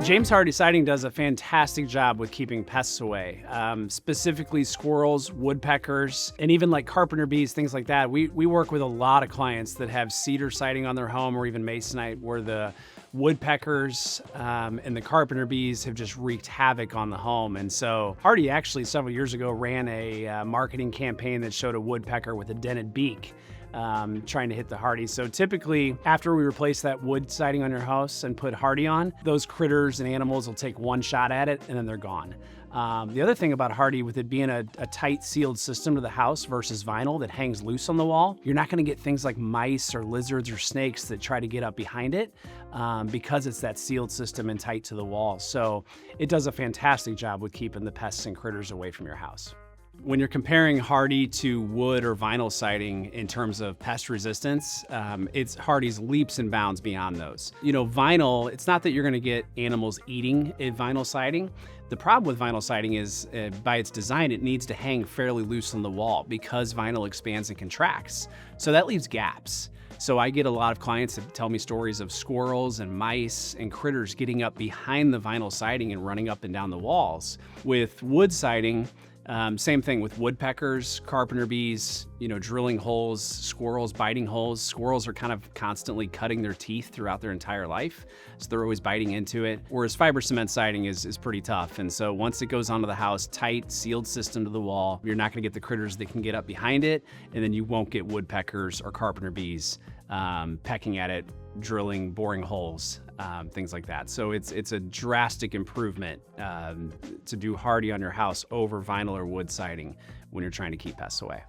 James Hardie Siding does a fantastic job with keeping pests away, specifically squirrels, woodpeckers, and even like carpenter bees, things like that. We work with a lot of clients that have cedar siding on their home or even masonite, where the woodpeckers and the carpenter bees have just wreaked havoc on the home. And so Hardie actually several years ago ran a marketing campaign that showed a woodpecker with a dented beak trying to hit the Hardie. So typically after we replace that wood siding on your house and put Hardie on, those critters and animals will take one shot at it and then they're gone. The other thing about Hardie, with it being a tight sealed system to the house versus vinyl that hangs loose on the wall, you're not gonna get things like mice or lizards or snakes that try to get up behind it because it's that sealed system and tight to the wall. So it does a fantastic job with keeping the pests and critters away from your house. When you're comparing Hardie to wood or vinyl siding in terms of pest resistance, it's Hardie's leaps and bounds beyond those. You know, vinyl, it's not that you're gonna get animals eating a vinyl siding. The problem with vinyl siding is, by its design, it needs to hang fairly loose on the wall because vinyl expands and contracts. So that leaves gaps. So I get a lot of clients that tell me stories of squirrels and mice and critters getting up behind the vinyl siding and running up and down the walls. With wood siding, same thing with woodpeckers, carpenter bees, you know, drilling holes, squirrels biting holes. Squirrels are kind of constantly cutting their teeth throughout their entire life, so they're always biting into it. Whereas fiber cement siding is pretty tough, and so once it goes onto the house, tight, sealed system to the wall, you're not gonna get the critters that can get up behind it, and then you won't get woodpeckers or carpenter bees pecking at it, drilling, boring holes, things like that. So it's a drastic improvement to do Hardie on your house over vinyl or wood siding when you're trying to keep pests away.